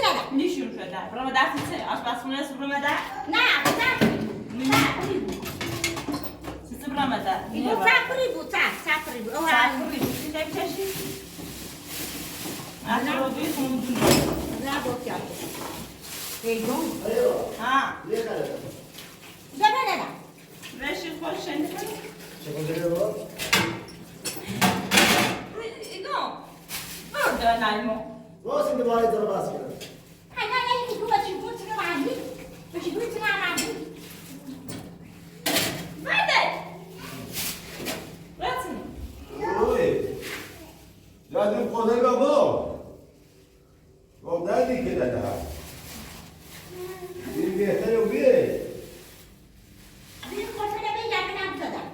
نده نیشون شده برام دستی چه آشپزخونه است برام ده نه سفری بود چیزی برام ده این سفری بود سفری بود سفری بود چی چی اصلا روی سوندون نه بود یا ایگون ها نه رشی خوش شنیدی چه بود؟ ایگون برو نایمو واسه این دوباره داره باز کرد. نه تو بچی بود چه معنی بچی بود چه معنی بده راتنی اوه جادو خدای بابا گم ندی که داده این بهتره و بیه این خوشا نمیاد نمی‌دادم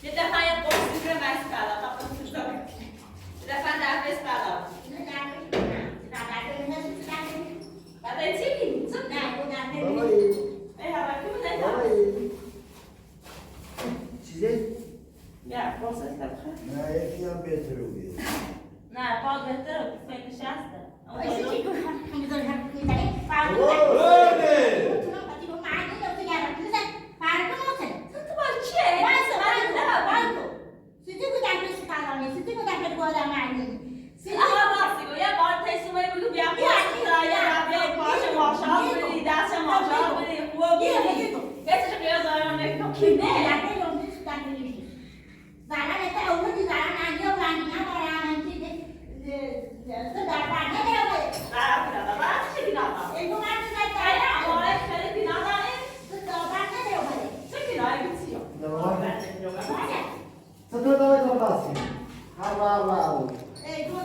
یه دفعه یه قرصی رو بس کردم تا قرصی رو یه دفعه در بس کردم بعد چی بینی؟ بابایی ای هوا کی بوده؟ بابایی چیزی؟ یا قرصی دفعه نه یکی هم بهتره و بیه نه پاک بهتره فکرش هسته تو با چیه؟ آها راستی گو یه بار تیسومه بگو بیا بیا پاش ماشال بری دست ماشال بری خوب بری یه چیز قیاس آیان نکنم کی نه چطور داره باز کرد؟ هر بار واسه چطور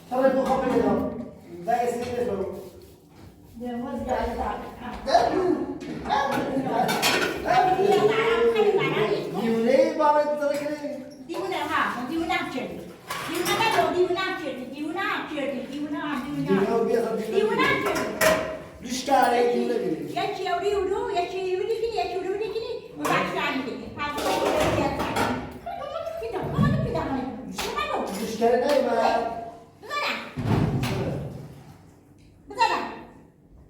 چرا تو خواب بگیرم؟ ده سیگار رو. دیونه بابا تو که دیونه بیا دیونه بیشتره دیونه بگیر یکی اونو یکی اونی یکی اونو یکی اون بچه‌ای بیشتره نمیاد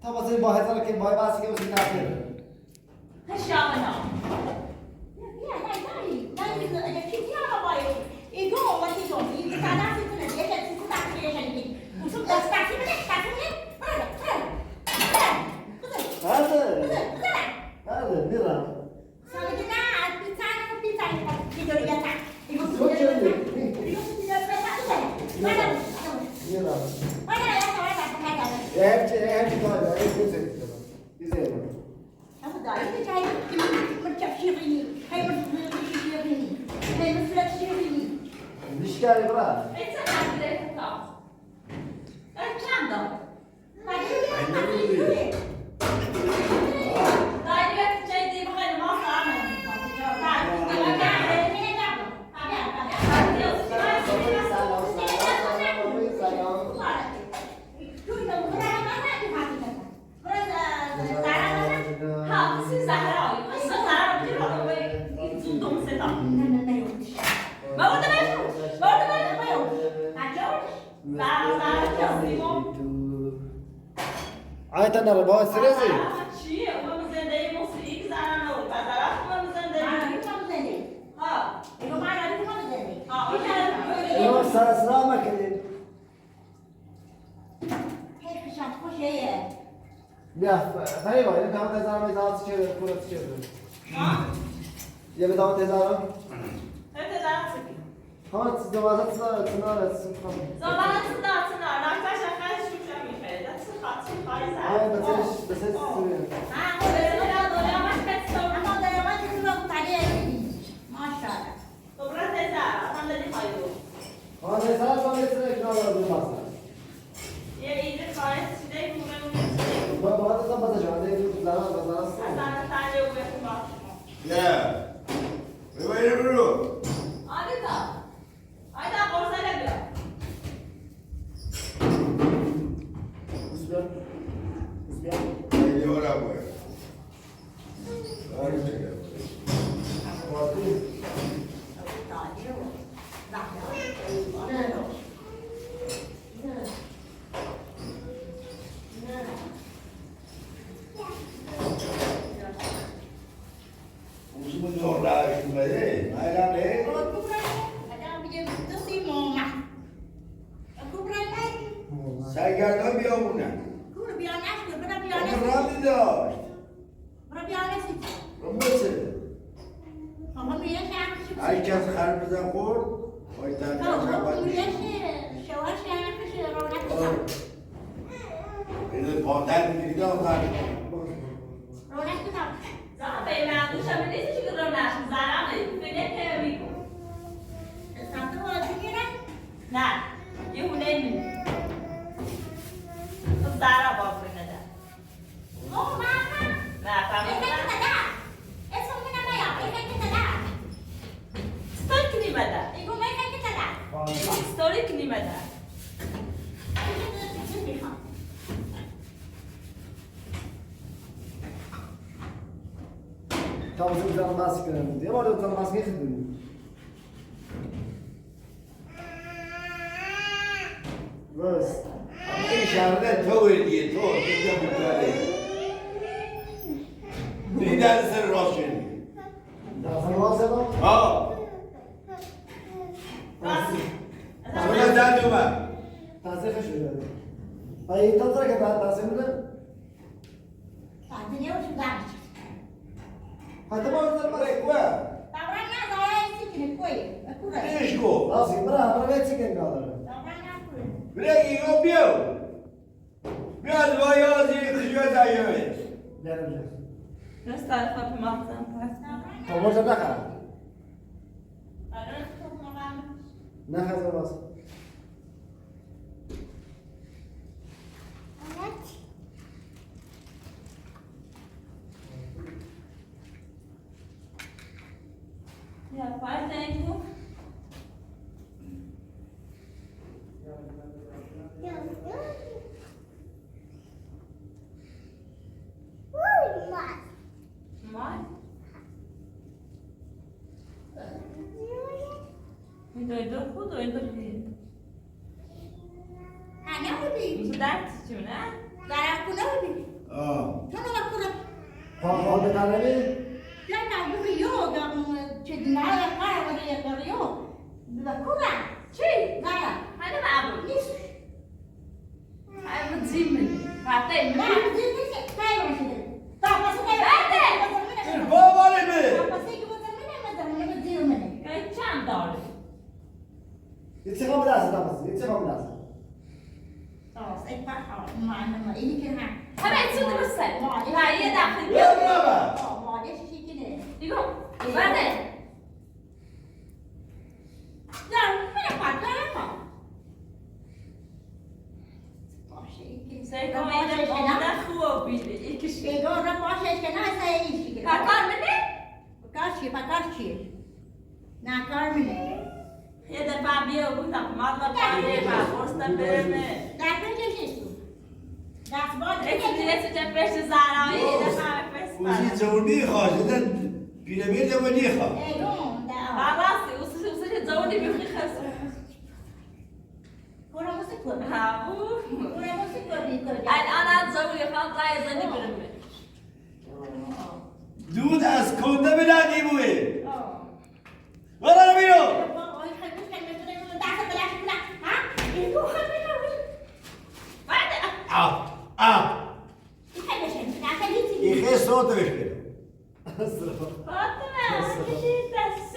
تا واسه با هزار که بای باسی که واسه کافه هذا نرى نرى اهم طالع مشكلة برا عايت انا ربع سرزي سلامك بیا فریبا یه دعوت هزار میزاد چه پولت چه بود یه دعوت هزار ها دوازده تنار نه ببینیم برو خیلی ها را باید داشت برو بیا رسید. موسه آقا میره شرکش. هر کس خربزه خورد باید تنها آقا میره شود شوهر شرکش رونق اینو پاتر میگیرید آخر رونق بدم. زن به من دوشم نیست چی رو نشون زنمه فیلم که میگم سمت بازی میره. نه یه هونه میگم تو زنم باز بینده آقا ماما. نه فهمیدم اسم من نمیا. که تدا. ستوری که نیمده ایگو که تدا. ستوری که نیمده تازه بزنم ماسک کنم. یه بار بزنم ماسک خدمتی. بس. این شهرده تو دیگه تو که بوداره دیدن سر راست شدی دستم واسه دام. ها سولا زن اومد تازه خشوده. ای تازه که بعد تازه میده. دنیا شو دارش. حتی ما بزنم برای ماسک. کوه دوران نه دارای سیکنه کوی. کوره. ایش کو راستی برا بیت چیکن کاره. دوران نه کوره. برای ایگو بیو بیاد وایازی خشوه زایوه بیارم جا. راست طرف به مغزم تو مرجع نخر. آره تو مغزم نخر باز. یا پای تنگو مای این دو خود و این دو بید هنیا بودی. تو درد چونه؟ دارم کنه بودی. آه تو نگاه کنه. پا بکنمی. یا نه بیو دارم چه دنیا کار و دیگه کاریو. بکوبه. چی؟ نه. هنه معبود نیست. هنه زیمه فته نه نیست. کاری میشه. تاپاسی این بابالی بی تاپاسی که بودم من زیر منه. چند داره؟ یه چه کام دست دام. یه چه کام دست. خلاص ای بابا ما اینی که هم. همه چی درسته نه یه دفعه بیا برابر مادرش شیکنه. دیگو بده نه من پاتر باشه این سعی کنم اینجا بامده خوب بیده یکیش دیگه را باشه که نه سعی شیکنه. کار منه؟ پکار چیه؟ نه کار میده. یه دفعه بیا بودم مادر پایده و برستم برمه در پیشش تو. دست باد اکسیلیت جا پیش زهرایی یه دفعه اوزی بفرستم زونی خواهد پیرمید و نیخواه ایگون دا. راستی اوسی زودی بیخی خسته کورا موسیقی کنه. هاو کورا موسیقی کنه. الان از زودی خواهم قای زنی برمه دود از کنده به ندی بوی برا بیرو این خیلی صوت بشکره فاطمه کشید دست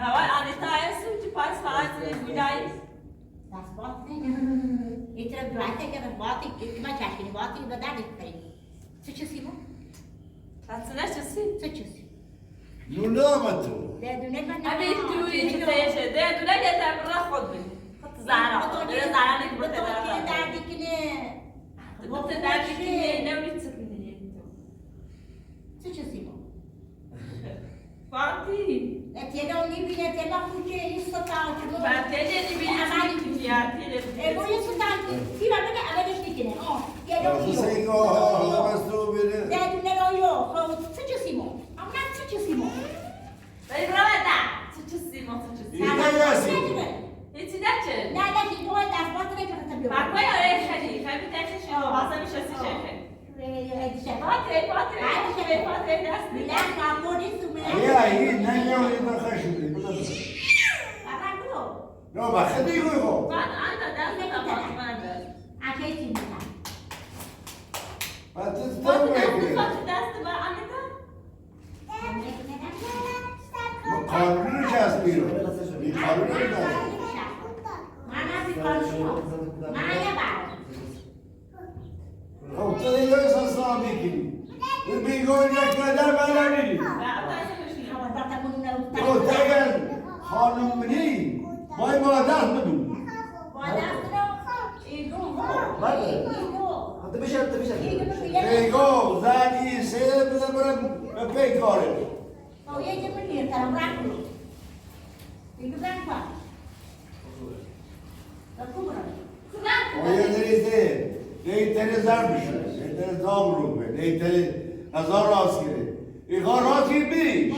هوا آنیتا هستم چی پاس فقط بودایی تحصیلش چی؟ لوله آمد تو همین توی چه تیشه ده دونه که تبرا خود بید خود زهرا ده زهرا نگه بوده بوده دردی که نمیدی چه کنی فاتی فاتی سیگا ها بس تو بیره ولی برای ده چه سیما چه هیچی نچه فرقای آره خیلی تکش شما واسه میشه سی شکل فاتی دست یا این نه یا این بخشوده نه ما خیلی گوی خو بعد انت دست من اگه چی میکنم ما تست بعد میکنی دست با انت ما قانونی نشست میرو این قانونی نشست من از کارشون من یه بار خب تو دیگه سستا میکنی این بیگوی نکنه من نمیدی تو تگر خانم منی مای ما دست بدون بیگو زنی سه بزن برم به کاره آیا دریزه دیتری زر بشه دیتری زام رو به دیتری هزار راست گیره این خان راست گیر بیش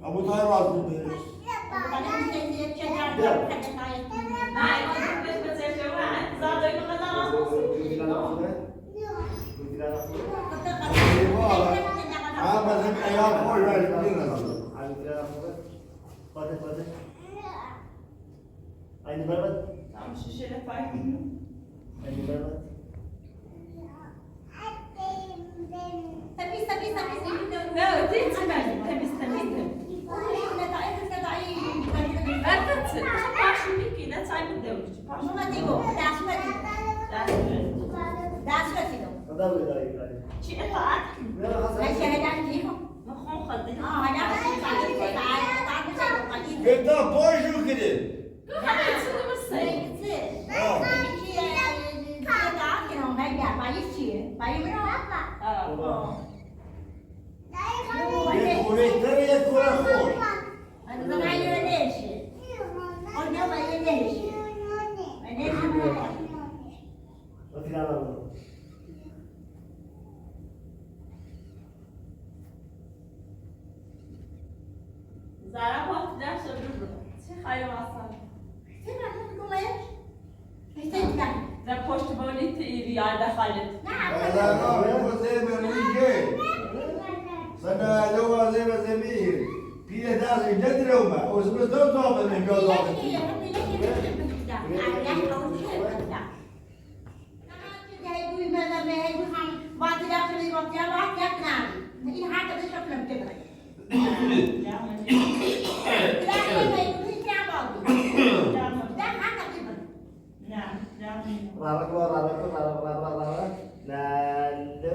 ابو تای راست بده هم از این ایام خوش راست بگیر نزد Aynı berbat. Tamam şişele fark Aynı berbat. Temiz temiz temiz لا تنسى بعد تبي تستنى لا تنسى باش بيكي لا تعب الدوج Adam da iyi yani. شي اطلعت Ne hasan? مخون خدي گتا پاشو کده خدي سنة مرسي یک کوریکتر یک کورا خور Bakın alalım. زارا وقت داشت برو چه خیلی واسه در پشت بونی تیری یاد خالد ازانا بوزه منویگه سنا لو وزه وزه میر پیه دست ندره اومه اوز بزدم دامه نمیاد دامه Lala keluar, lala keluar, lala. Lalu,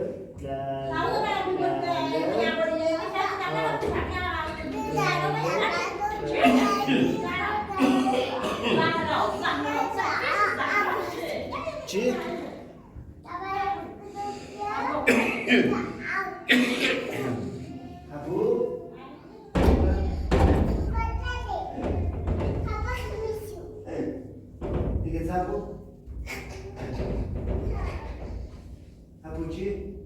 Cik. Abu. Tiga sabu. Abu Cik.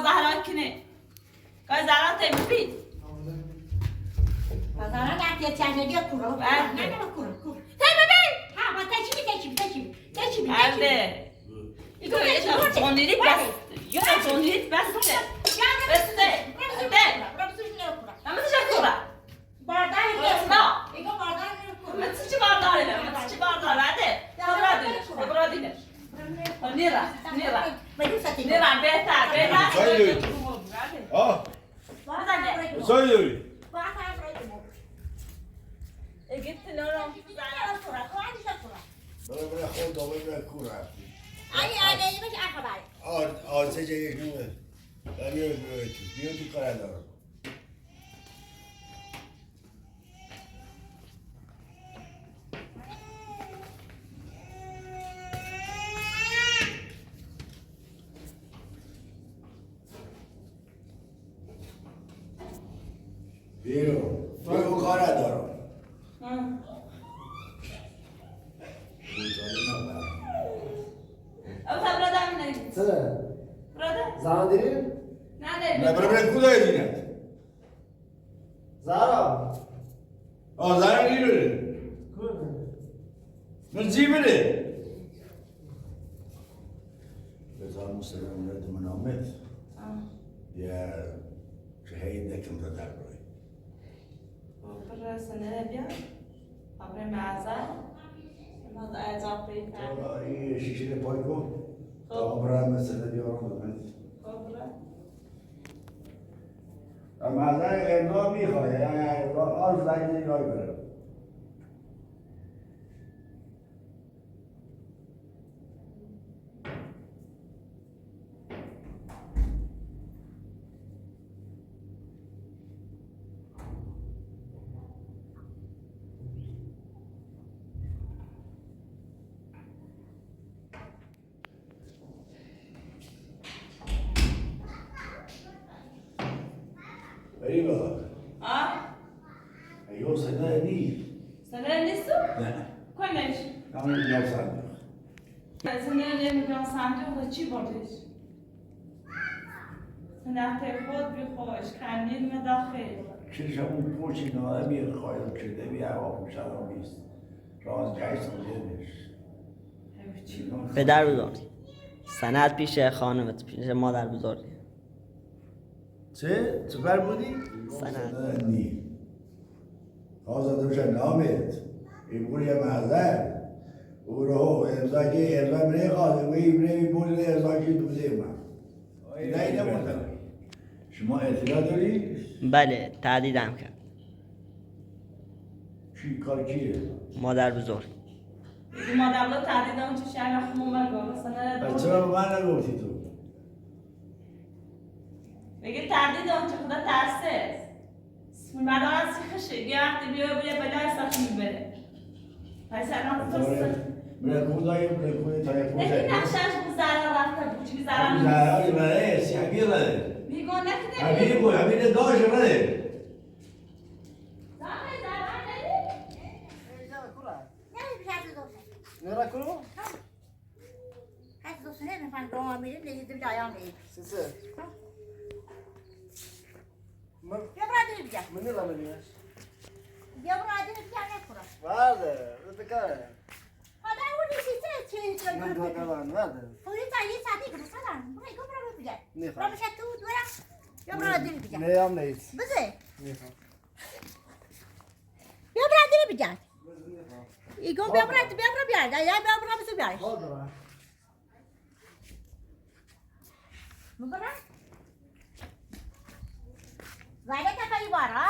زهرا کنه که زهرا تیمپید Nerede? Onları bas. Yok onları bas. Beste. Ama sıcak sonra. Ama sıcak bardağı ile. Ama sıcak bardağı hadi. Burada dinle. Nira. Nira beta. آه Burada ne? سایدوری Gitti ne oğlum? برای برای خود دامه برای کور رفتی آسه جایی کنه بیا تو کار دارم بیرو کار دارم زهرا دیدی؟ نه نه برای کودای دیگه. زهرا زهرا نیروه. من چی بده؟ بذار مسلمان میاد من آمد. یا شهید دکم تا در روی. برای سنه بیا. برای معزل. ماذا اجاب بيتها؟ این شیشه پای کن. تا برای مسئله بیارم من. اما از این امضا میخواه یعنی آز لگه نگاه برم. غريبة. أيوة صدقني. صدقني نسو؟ لا. كلش. أنا بيان صندوق. صدقني بيان صندوق چی بردش؟ صندوق خود بخوش کندید مداخل. چشمون پوچی نادمی خواهد کرده بی هوا پوشان بیست. راز جایست مجدش. پدر بزرگ سند پیش خانمت پیش مادر بزرگ چه؟ چه بر بودی؟ سند نی. خواهد دوشه نامید. این بوری محضر. او رو امضا که امضا منه خواهد وی منه بوری امضا که دوزه من. نه نموندم. شما اطلاع داری؟ بله تهدیدم کرد چی کار کیه؟ مادر بزرگ مادر بزرگ تهدید اون چه شهر خموم گفت مثلا پس چرا به من نگفتی تو؟ بگی تهدید اون چه خدا ترسه مردم از چی خشه یه وقتی بیا بلا اصلاح میبره پس الان تو من کودای تای نگی پوشه. نقشش بود زرا رفته بود چی زرا زهرا برای سیاهی رده. میگو نکده همین بود همین داشت رده. نورا کلو؟ هست دوست نه نفر دوام میریم لیزی بی دایام میریم سیسه من بیا برای دیگه من نیرم نیست بیا برای دیگه نکورم vardı بکره حالا اون چیزی چه من دو کلان vardı توی تا یه ساعتی که مثلا برای گم برای دیگه نیخوام برای تو دورم بیا برای دیگه نیام نیست بزه نیخوام بیا برای دیگه ایگون بیا برای بیار یا بیا برای بسو بیار خودم میگم ولی که کاری بارا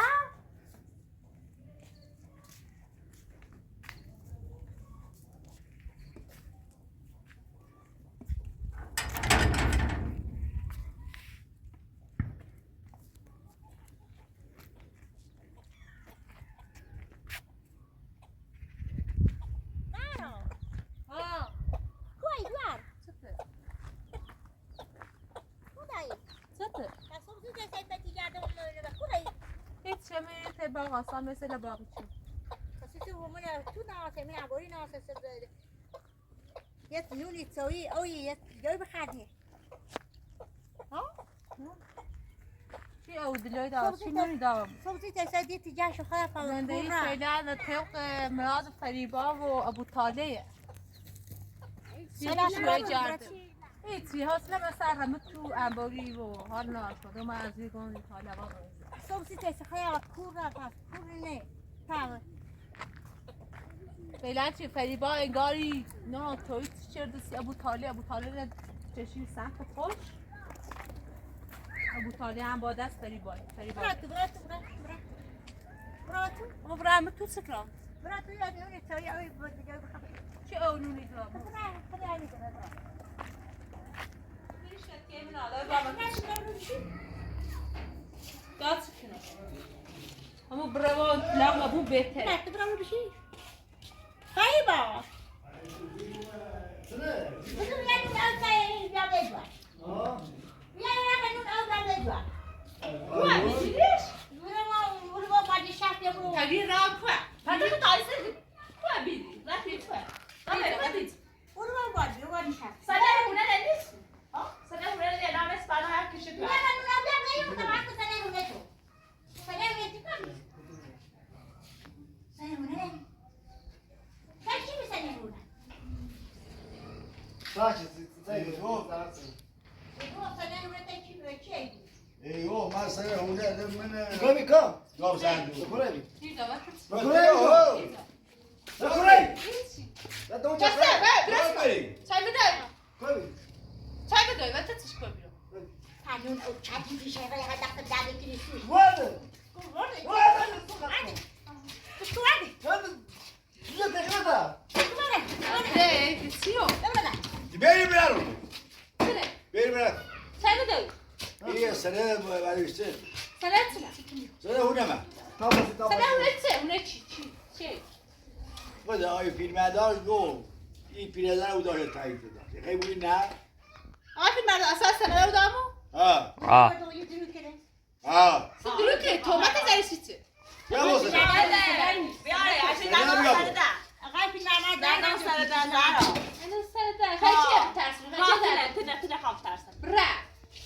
باغ آسان مثل باغ چی؟ کسی تو همون تو ناسه من عبوری ناسه سر یه نونی تسوی او یه جای بخدی ها؟ چی او دلوی دار چی نونی دار؟ صوتی تصدی تیجاش خواهد زنده ای فعلا طبق مراد فریبا و ابو طالعه چیش روی جرده هیچی حاصل مثل همه تو انباری و حال ناشده من از یه گونی طالبا صوتی تصدی خواهد کور را پس کور نه تمام فعلا چی فریبا انگاری نه توی چرده سی ابو طالعه چشی سمت خوش ابو طالعه هم با دست فریبا اما برای همه تو سکرام برای تو یاد نونی تسوی اوی بود دیگه بخواه چی او نونی دار؟ خدا همی کنه داد سکنه اما برای لغ ابو بهتره نه تو برای بشی خیلی با بزن یه نون او تایی بیا بجوا بیا یه نون او بیا بجوا کوه بیشیدش؟ برو با پاجی شفت یا برو تغییر را کوه پدر تایسه کوه بیدی رفتی کوه رفتی برو با پاجی شفت صدای خونه نیست؟ صدای خونه نیست نام اسپانیا ایوه من سر هونه من Come come. گاو زندو Correvi. دیدا وقت Correvi. Correvi. Da dove جسته c'è? برس چای میدای Correvi. چای میدای وقت چیش کن بیرون قانون او چتی میشه ولی هر دفعه داده کلیسی. Guarda. Guarda. Guarda. Guarda. Guarda. Io te guarda. ای چیو بریم برو بله بریم برو چای میدای این سره برداشته سلام سره هونه من Tamam, tamam. سلام اونه چه اونه چی خود آی فیلمدار گفت این پیرزن او داره تایید داد خیلی بودی نه آقا فیلم مرد اساس سلام دامو ها آه ها درو که تومت زریشی چه یا باسه بیاره عشان دندان سر ده آقای فیلم دندان سر ده زهرا انا سر ده خیلی چه ترسون خیلی چه تونه خواب ترسن برا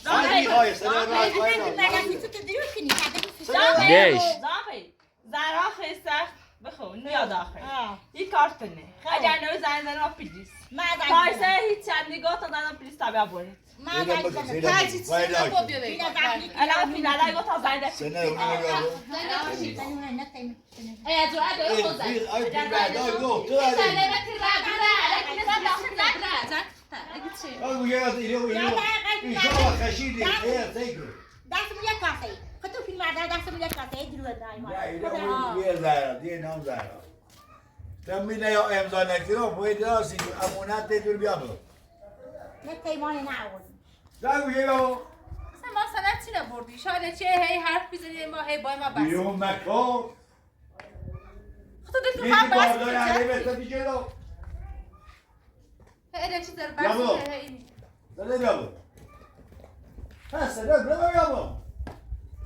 سره های سره آقای های فیلم تو دروغ کنی دیش زافی زهرا خیلی سخت بخون نیاد آخر یک کارتونه اگر نوی زن زن ما پیلیس پایسه هیچ چند نگاه تا زن پیلیس تابع برید هرچی چیزی رو با بیایی الان فیلم گفت تا زن ده سره هونه ای از رو عده خود زن آی فیلمدار گفت تو داری سلامتی را آی گویا این شما خشیدی تیکو دستم یک کاسه خودتو فیلم دستم یک کاسه دروغ نه این زهرا دیگه نام زهرا تمینه یا امضا نکردم باید راسی امونت تیتور بیا برو نه تیمان نعود زن گویا بابا ما سنت چی نبردی؟ شاید چه هی حرف بیزنی ما هی بای ما بس بیرون مکن خود تو یکی هم بس باردار علی بسته جلو هی چی در یا برو. بس هی سره بیا برو ها سره بیا برو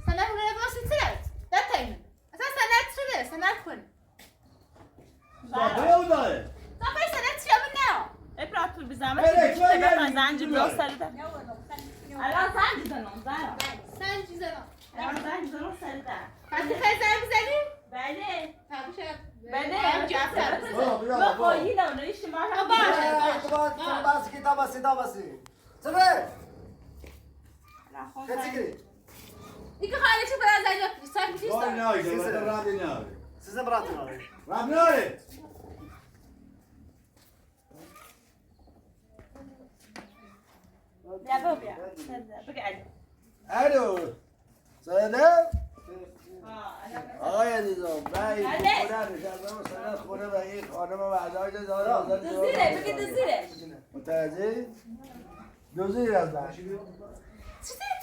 سنت رو نباسی چیت؟ ده تایمن اصلا سنت چیه؟ سنت کن زهرا او داره دافعی سنت چیه من نه؟ افراد طول بزنمه بله، چی بله. بزن زنجی بلا سر ده الان زنجی زنم زهرا سن چیزا الان زنجی زنم سر ده پس خیلی زن بزنی؟ بله تابوشه بله بیا ما بابا. خواهی نونه شما هم Basi kita basi. Sere. Kaç kere? اینکه خالی چه برای زن یا سر میشی وای نه دیگه راه نه Size bıraktım abi. راه نه بیا بابا بیا بگرد الو سره آقای عزیزم بایی خدا نشستم سره خونه و این خانم و اعضای داره دزیره بگی دزیره متوجه دوزیر از من چیزی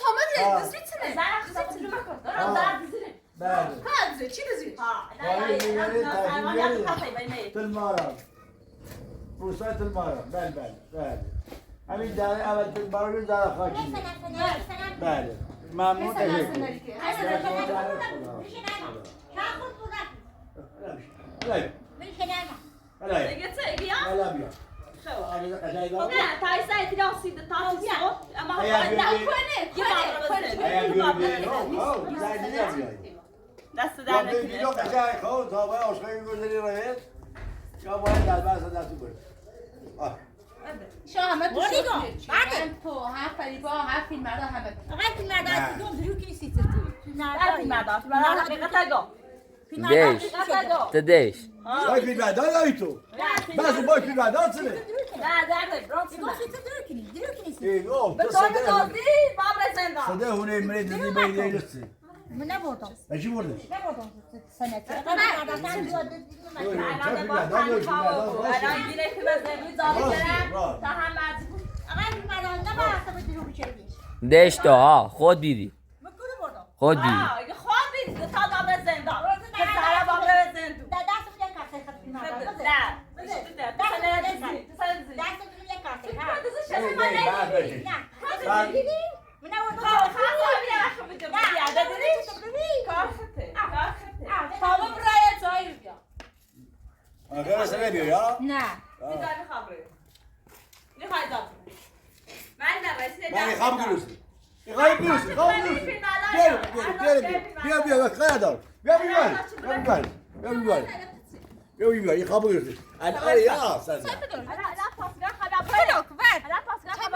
تومت دزی چنه؟ زهرا خدا طول مکن دارم در دزیره بله ها دزی چی دزی؟ ها نه تل مارم روستای تل مارم بله همین داره اول تل مارم رو داره خاکی بله ممنون تشکر دیگه چه بیا بیا نه تایسای تیرا سید تا سید اما دست در شاه همه تو ولی شد گو، میری. بعده. هم تو هم فریبا هم فیلم مردا همه آقای فیلم دست دوم دروغ کنی سیستم فیلم مرداد حقیقت گو دیش حقیقت گو دیش Vai filmar, dá aí tu. Mas o boi filmar, dá você. نه در برونز دروغ کنی E ó, به tu طور sabe. دادی بابر زندان Sabe o nem meio de meio de liste. من نبردم Mas de morder. نبردم سنتی الان با تن خواب الان گیره که بزنی زاده برم تا هم مجبور آقای فیلم نبردم دروغ چرگی دیش تو ها خود دیدی من کلو بردم خود دیدی اگه خوابی تا بابر زندان که سارا بابر زندان دستم یک کاسه خط فیلم دست یک کاسه من بابا برای جایی بیا Agora você bebeu, já? نه Vai, rápido, Lúcio. Vai, Lúcio, vamos, Lúcio. Gel, cara, dá. Gel, rápido, Lúcio. Hadi ya, sen. بلوک ور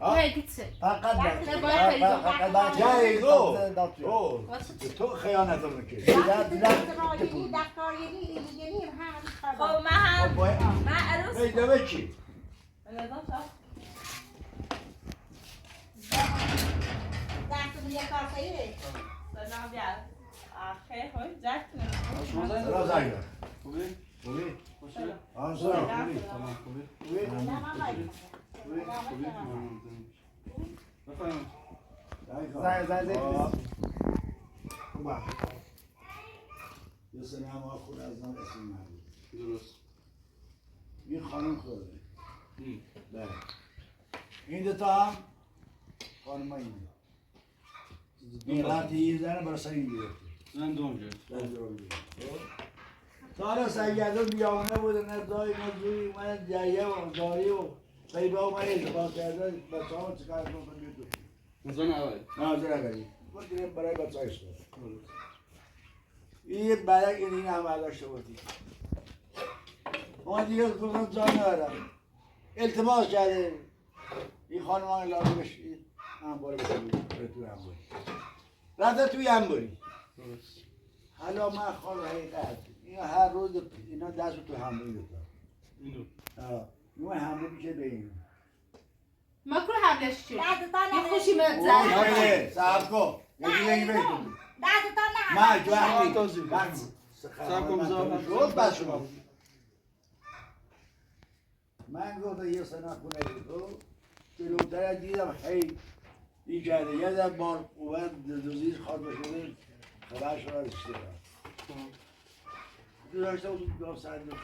نه گیتسه فقط نه باید فقط جای گو داتو او تو خیانت رو میکنی خب من هم من عروس پیدا به چی؟ نظام شد سلام بیاد آخه خوش جد سلام زنگ خوبی؟ خوبی؟ خوشی؟ آن سلام خوبی؟ خوبی؟ بفرمایید. زنگ خوبم یه سنه هم خود از نام اسم نبود درست. این خانم خورده ام. بله این دوتا هم خانم ها این این رفتی یه زنه برای سر این گرفته زن دوم جد. سارا سیدون بیامونه بوده نه دایی نه زوی اومدن جایه و داری و طیبه اومده اتفاق کرده بچه ها چکار کنم بیتو زن اول. نازل اگری گفتیم برای بچه هایش کنم این برای این هم برداشته بودی ما دیگه گفتم جان ندارم التماس کرده این خانم ها لازم بشید انباری بشید توی انباری رفته توی انباری درست. حالا من خواهد حقیقت اینا هر روز اینا دست تو همراهی دوتا این دو. اینا همراهی میشه به این ما کل حملش شد یه خوشی من زن نه صاحب کو یکی بگیم من جو وقتی من صاحب کو بذار شد بس شما من گفتم یه سنه خونه تو جلوتر دیدم هی این کرده یه در بار اومد دوزیز خواد بشده خبر شده رسیده دو داشته بود دو ساعت میکنم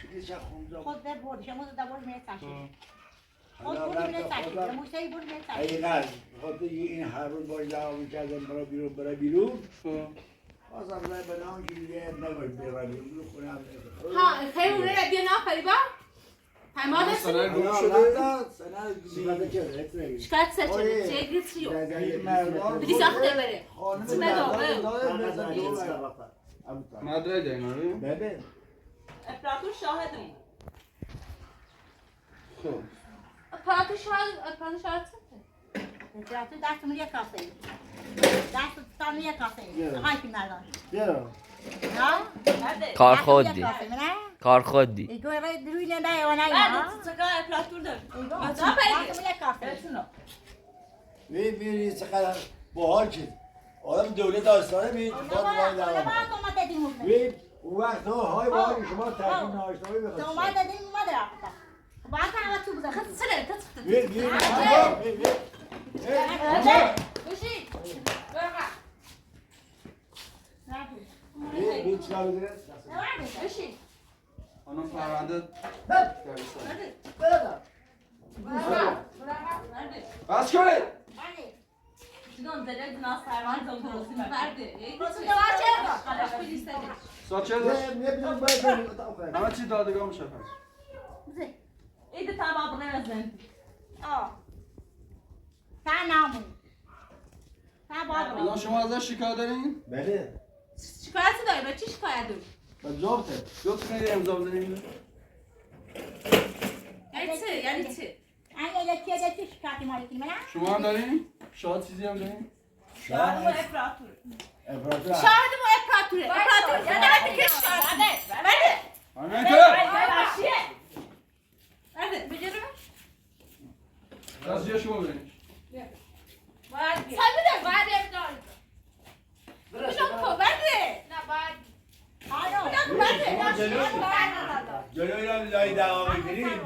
چیزی چه خونجا خود در بود شما در بود میره تشکیل خود حالا بود میره رفتم تشکیل خودم موشی بود میره تشکیل حقیقت خاطر این هر روز باش دعوا میکردم برای بیرون بازم رای بنام که دیگه نباید برای بیرون خونه هم ها خیلی اونه را بیا نافری با همه سنه گم حالا شده. رفتم سنه سیباده که رسه شکایت سرچه چه گیتسی یو این مردان بدی ساخته بره خانم چه مداوم؟ مدرای دینا رو. ببین افراتون شاهدمون خب. پراتو شاید تو دستمون یک کاسه ای دستتان یک کاسه ای آقای که مردان بیا برده کار خودی کاسه نه کار خودی ایگو روی نه و نه برده چکا افراتون دارم دستمون یک کاسه ای بتونم میبینی چقدر باحال شد آدم دولت آستانه بید حالا باید باید ما دوام ما دادیم اون بید اون وقت های باید شما تحقیم نهاشتایی تو بخواست ما دادیم ما رفتم باید همه تو بزنم خد سره تسخت بید بید بشی بید چکار بگیره؟ بشی خانم پرونده. بس کنید. چون داره دناس سرمان زن درستی برده ساعت چه داشت؟ نمیدونم باید همه چی دادگاه مشخص. ایده تمام نمیزن تا نامون تا الان بابا شما ازش شکایت دارین؟ بله شکایت داری با چی شکایت داری؟ با جابته لطف کنید امضا بزنید. یعنی چه؟ اگه یکی شکایتی مالی کنی منم شما هم دارین؟ شاید چیزی هم دارین؟ شاهدمون افراتون افراطی شاهد مو اپراتوره یعنی که شاهده برده همین که؟ برده بجرم دست جای شما برین. سایبه باید ابدال بشم کو برده نه باید جلوی هم لای دعوا میگیریم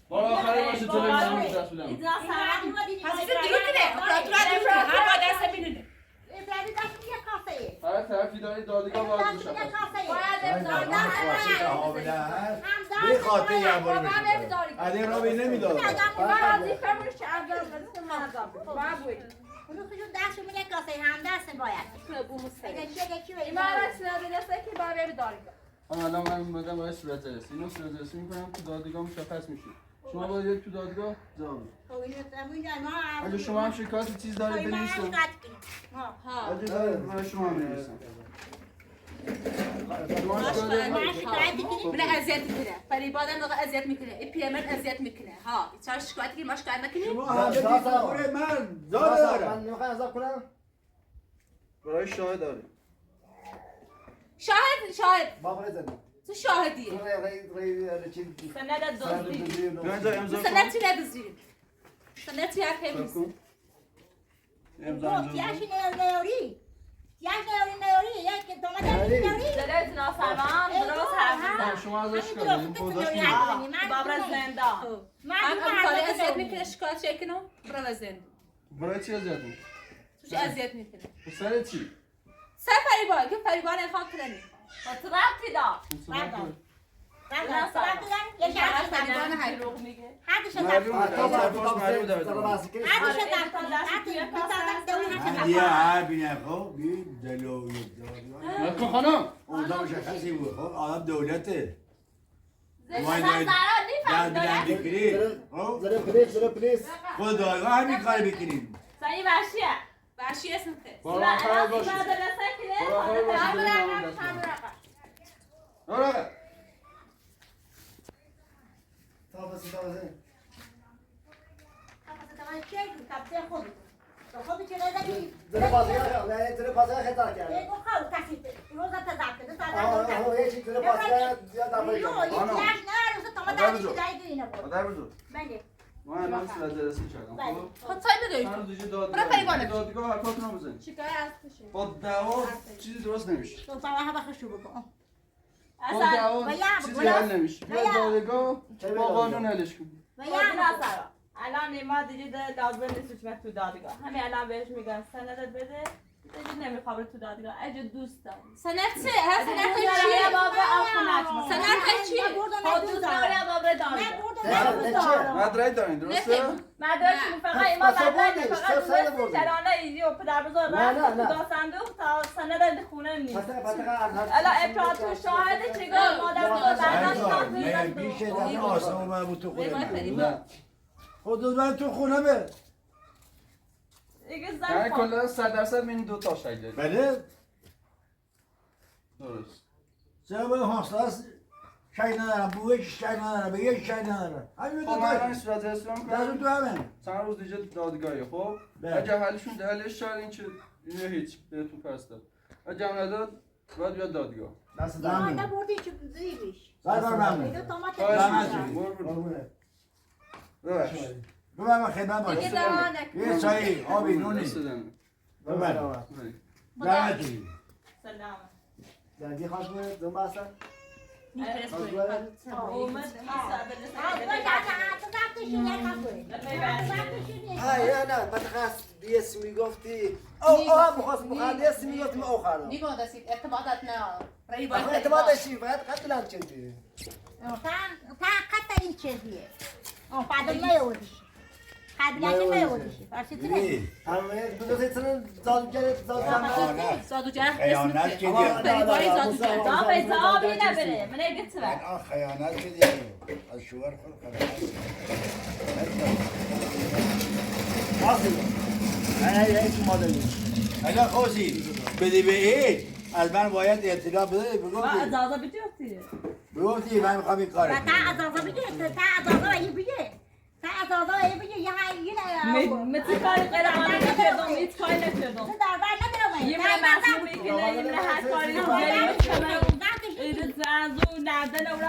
بار آخری باشه تلویزیون رو دست بدم. دناس سرمان پس درو کنه اپراتوره درو کنه هر با دست بینونه ابراهیمی دستم یک کاسه ای هر طرفی دارید دادگاه باید دستم یک مشخص. کاسه ای باید خاصی حامله هست به خاطر یه بار میشه از این را به نمیداد اونو خودشون دستشون یک کاسه ای هم دست باید اگه چی الان من میگم باید صورت رسی. اینو صورت رسی میکنم تو دادگاه مشخص میشه. شما باید یک تو دادگاه جواب. اگه شما هم شکایت چیز دارید بنویسید. ها من شما هم می‌نویسم. من اذیت میکنه فریباد هم دقیقا اذیت میکنه این پیرمرد اذیت میکنه ها چرا شکایت کنی ما شکایت نکنیم شما همه دیگه من داد دارم. من نمیخوام عذاب کنم. برای شاهد داریم. شاهد بابا زدی. تو شاهدی سند دزدی بیاین امضا سند چی ندازیم سند چی حرف نیست امضا تیاش نیاری یک تومه نیاری دلت ناسرمان درست حرف میزن شما ازش کردیم خودش بابر زندان هم کاری اذیت میکنه شکایت چه کنم برو زند برای چی اذیت میکنی؟ توش اذیت میکنه سر چی؟ سر فریباد که فریباد انخواه کنه با تو ربطی دار یه شهر فریباد حیروق میگه حدش هدیه عربی نخواه بید دلویت نکن خانم اوضاع مشخصی بود خب آدم دولته زرا در بکرید زره پلیس خود دایگاه همین کاری بکنید سعی وحشیه وحشی اسم ته برو آخر باشه برو آخر باشه تافسی زره پاسگاه خطا کرد. هیچی زره پاسگاه زیاد دفعه مادر بزرگ ما الان صورت جلسه کردم خب خود سای بدهید چند روز دیگه دادگاه برو فریبانه. دادگاه حرفاتون رو بزنید شکایت از کشه با دعوا چیزی درست نمیشه با اصلا دعوا چیزی حل نمیشه بیا دادگاه با قانون حلش کن ناسرا الان ما دیگه لازم نیست که تو دادگاه همین الان بهش میگن سندت بده دیگه نمیخوام تو دادگاه اگه دوست داری سند چه؟ هر سند چیه؟ بابا آخونت سند چیه؟ خود دوست داری بابا دادگاه مدرک دارین درسته؟ مدرکشون فقط ایما مدرک فقط دوستی چرانه ایزی و پدر بزرگ رفت تو دا صندوق تا سند خونه نیست الا افراد تو شاهد چگاه مادر بزرگ برداشت بیشه در آسمون من بود تو خونه نه خود من تو خونه به دیگه یعنی زن کلا 100% این دو تا شاید داریم بله درست چرا به حاصل شای ندارم بویش شای ندارم به یک شای ندارم همین خب دو من الان تا این صورت جلسه رو در می‌کنم تو همه چند روز دیگه دادگاهی خب بله. اگه حلشون حلش شد این چه اینو هیچ بهتون فرستاد اگه هم نداد باید بیاد دادگاه دست زمین بردی چه زیبیش سرکار ممنون خواهش زحمت می‌کنم کشید. برو ببخش ببر من خدمت دیگه باش دعوا نکن یه چایی آبی نونی رسیدم ببر زحمت کشید. سلام درگی خواهش کنید دون بستن می‌فرست خواهش کنید. کنید اومد نه بتخص دیس میگفتی او مخواست مخدس میگفتی ما آخر نیگاه دستید ارتباطات نه فریباد اعتمادشی فقط قتلم چیزی تا قطع این چیزیه بعد نیاوردیش قبلکی نیاوردیش ببین همه بدوزه تنن زادوگر زادوجه خیانت اسم که ته فریبایی زادوجه دافه زابی نبره من اگه تو الان خیانت که دیگه از شوهر خود خیانت نه هیچ مادری اگه خوزی بدی به این از من باید اطلاع بده بگفتی اجازه بدید بگفتی من میخوام این کار تا اجازه بگه تا اجازه بگه تا اجازه بگه یه مثل کاری غیر قانونی کردم هیچ کاری نکردم دربار ندارم یه من مسئول میگه یه من هر کاری رو من ایرز از اون نردن اون